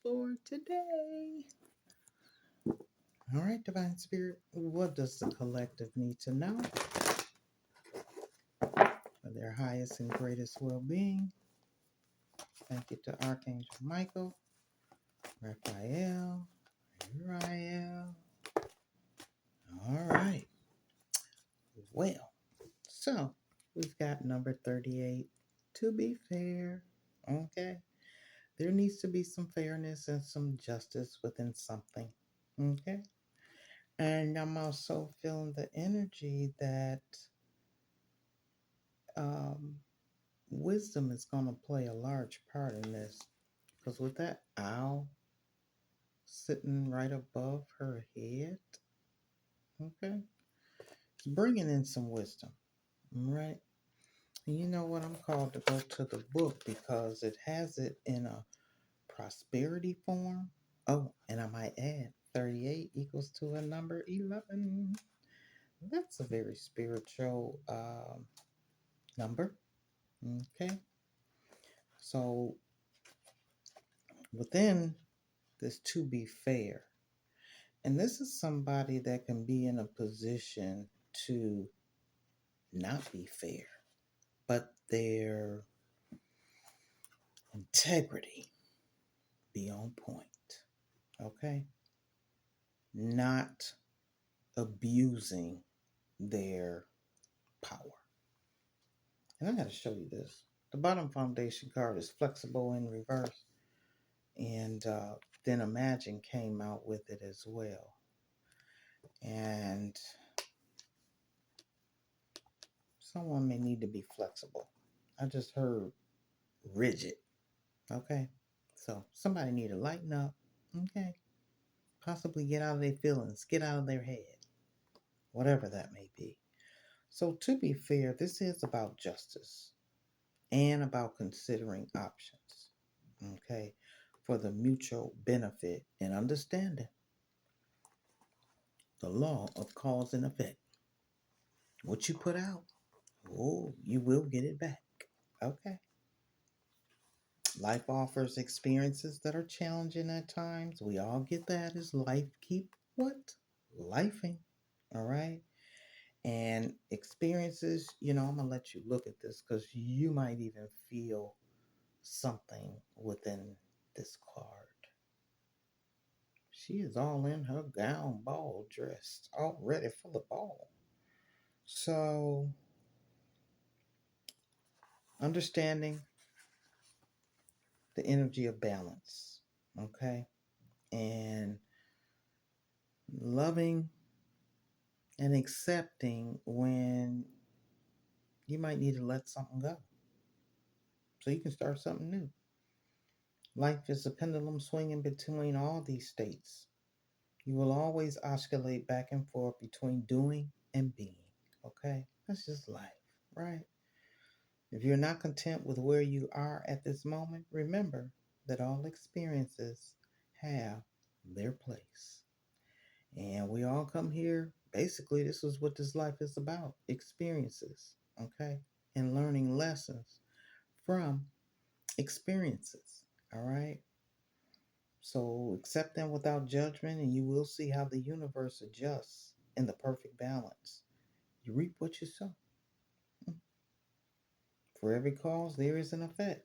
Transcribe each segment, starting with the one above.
for today. All right, Divine Spirit, what does the collective need to know for their highest and greatest well being? Thank you to Archangel Michael, Raphael, Uriel. All right, well, so we've got number 38. To be fair, okay, there needs to be some fairness and some justice within something, okay? And I'm also feeling the energy that um, wisdom is going to play a large part in this. Because with that owl sitting right above her head, okay, it's bringing in some wisdom, right? And you know what? I'm called to go to the book because it has it in a prosperity form. Oh, and I might add 38 equals to a number 11. That's a very spiritual number. Okay. So within this, to be fair, and this is somebody that can be in a position to not be fair, but their integrity be on point. Okay. Not abusing their power. And I got to show you this. The bottom foundation card is flexible in reverse. And then Imagine came out with it as well. And someone may need to be flexible. I just heard rigid. Okay. So somebody need to lighten up. Okay. Possibly get out of their feelings, get out of their head, whatever that may be. So, to be fair, this is about justice and about considering options. Okay. For the mutual benefit and understanding the law of cause and effect. What you put out, oh, you will get it back. Okay. Life offers experiences that are challenging at times. We all get that as life keep what? Lifing. All right. And experiences, I'm going to let you look at this because you might even feel something within this card. She is all in her gown, ball dressed, all ready for the ball. So, understanding the energy of balance, okay? And loving and accepting when you might need to let something go so you can start something new. Life is a pendulum swinging between all these states. You will always oscillate back and forth between doing and being, okay? That's just life, right? If you're not content with where you are at this moment, remember that all experiences have their place. And we all come here. Basically, this is what this life is about, experiences, okay? And learning lessons from experiences, all right? So accept them without judgment, and you will see how the universe adjusts in the perfect balance. You reap what you sow. For every cause, there is an effect.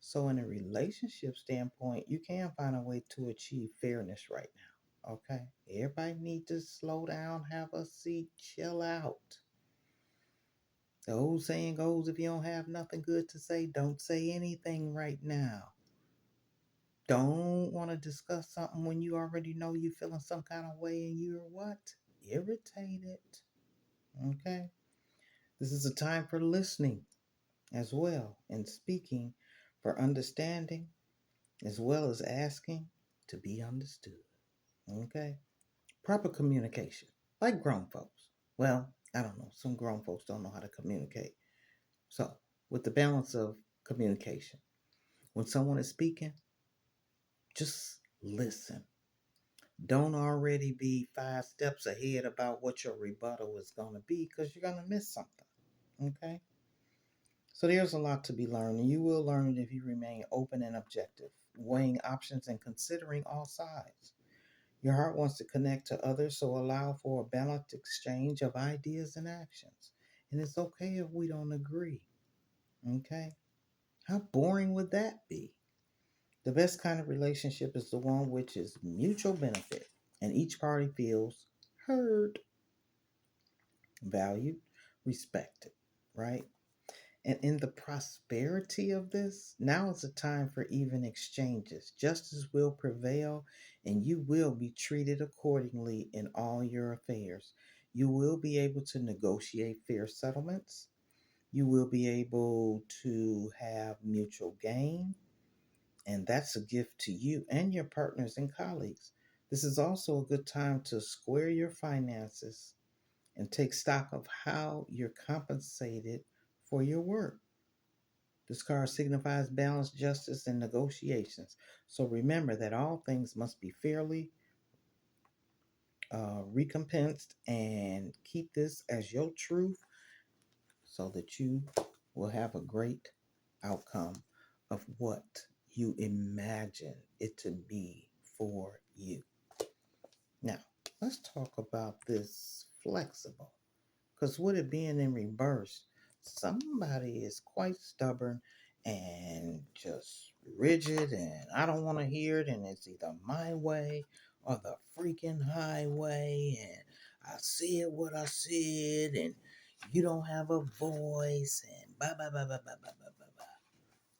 So, in a relationship standpoint, you can find a way to achieve fairness right now. Okay? Everybody needs to slow down, have a seat, chill out. The old saying goes, if you don't have nothing good to say, don't say anything right now. Don't want to discuss something when you already know you're feeling some kind of way and you're what? Irritated. Okay? This is a time for listening as well and speaking for understanding as well as asking to be understood. Okay? Proper communication, like grown folks. Well, I don't know. Some grown folks don't know how to communicate. So, with the balance of communication, when someone is speaking, just listen. Don't already be 5 steps ahead about what your rebuttal is going to be because you're going to miss something. Okay? So there's a lot to be learned, and you will learn if you remain open and objective. weighing options and considering all sides. Your heart wants to connect to others, so allow for a balanced exchange of ideas and actions. And it's okay if we don't agree. Okay? How boring would that be? The best kind of relationship is the one which is mutual benefit and each party feels heard, valued, respected, right? And in the prosperity of this, now is the time for even exchanges. Justice will prevail, and you will be treated accordingly in all your affairs. You will be able to negotiate fair settlements. You will be able to have mutual gain, and that's a gift to you and your partners and colleagues. This is also a good time to square your finances and take stock of how you're compensated for your work. This card signifies balance, justice, and negotiations. So remember that all things must be fairly recompensed, and keep this as your truth so that you will have a great outcome of what you imagine it to be for you. Now, let's talk about this flexible. Because with it being in reverse, somebody is quite stubborn and just rigid, and I don't want to hear it, and it's either my way or the freaking highway, and I said what I said, and you don't have a voice, and blah, blah, blah, blah, blah, blah, blah, blah, blah.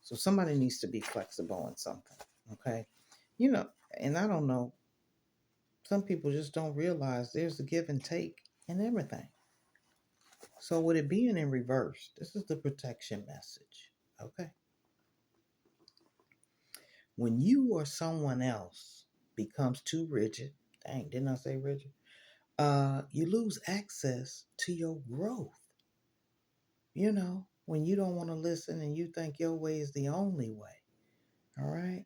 So somebody needs to be flexible in something, okay? You know, and I don't know, some people just don't realize there's a give and take in everything. So with it being in reverse, this is the protection message. Okay. When you or someone else becomes too rigid, dang, didn't I say rigid? You lose access to your growth. You know, when you don't want to listen and you think your way is the only way. All right.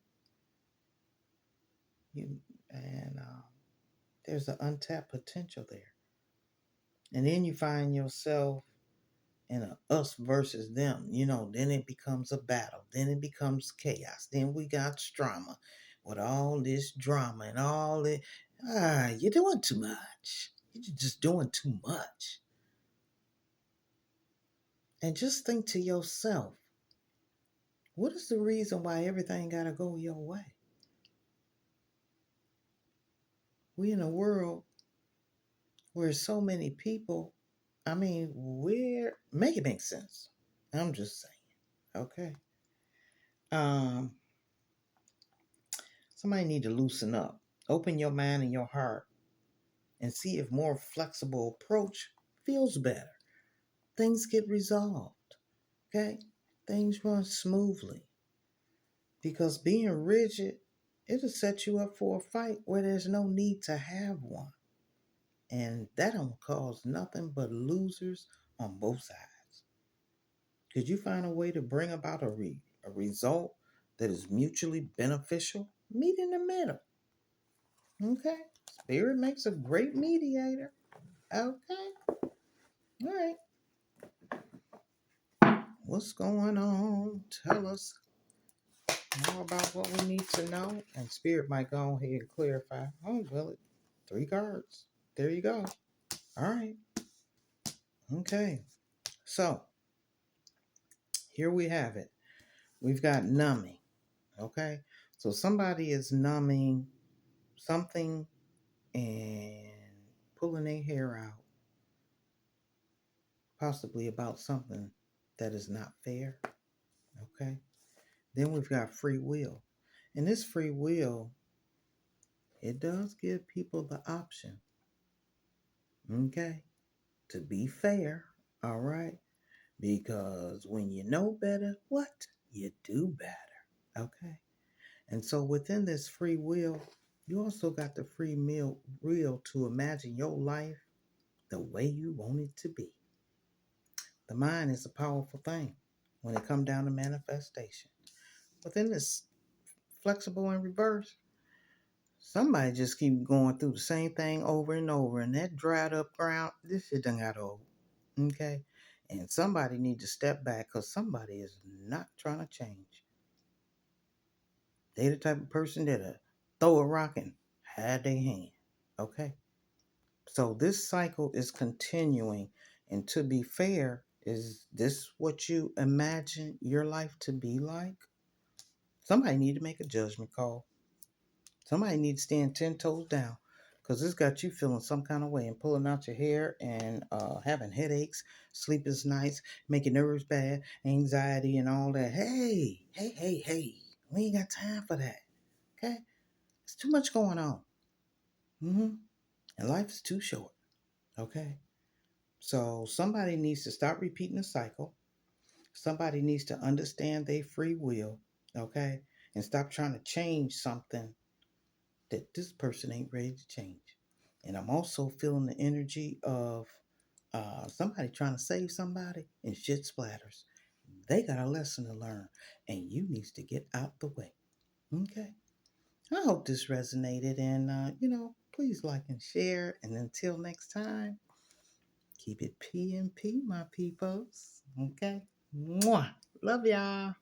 You and there's an untapped potential there. And then you find yourself in a us versus them, then it becomes a battle, then it becomes chaos, then we got drama. With all this drama and all it, you're doing too much, you're just doing too much. And just think to yourself, what is the reason why everything got to go your way? We in a world where so many people, I mean, where make it make sense. I'm just saying. Okay. um Somebody need to loosen up. Open your mind and your heart and see if more flexible approach feels better. Things get resolved. Okay? Things run smoothly. Because being rigid, it'll set you up for a fight where there's no need to have one. And that don't cause nothing but losers on both sides. Could you find a way to bring about a result that is mutually beneficial? Meet in the middle. Okay? Spirit makes a great mediator. Okay. All right. What's going on? Tell us more about what we need to know. And Spirit might go ahead and clarify. Oh, well, 3 cards. There you go. All right. Okay. So here we have it. We've got numbing. Okay. So somebody is numbing something and pulling their hair out, possibly about something that is not fair. Okay. Then we've got free will. And this free will, it does give people the option, okay, to be fair, all right? Because when you know better, what? You do better, okay? And so within this free will, you also got the will to imagine your life the way you want it to be. The mind is a powerful thing when it comes down to manifestation. Within this flexible and reverse, somebody just keep going through the same thing over and over, and that dried up ground, this shit done got old. Okay? And somebody need to step back because somebody is not trying to change. They the type of person that'll throw a rock and hide their hand. Okay? So this cycle is continuing. And to be fair, is this what you imagine your life to be like? Somebody need to make a judgment call. Somebody need to stand 10 toes down. Because this got you feeling some kind of way and pulling out your hair and having headaches, sleepless nights, making nerves bad, anxiety, and all that. Hey, hey, hey, hey. We ain't got time for that. Okay? It's too much going on. And life is too short. Okay? So somebody needs to stop repeating the cycle. Somebody needs to understand their free will. Okay? And stop trying to change something that this person ain't ready to change. And I'm also feeling the energy of somebody trying to save somebody and shit splatters. They got a lesson to learn and you needs to get out the way. Okay? I hope this resonated and, please like and share. And until next time, keep it P and P, my peoples. Okay? Mwah. Love y'all.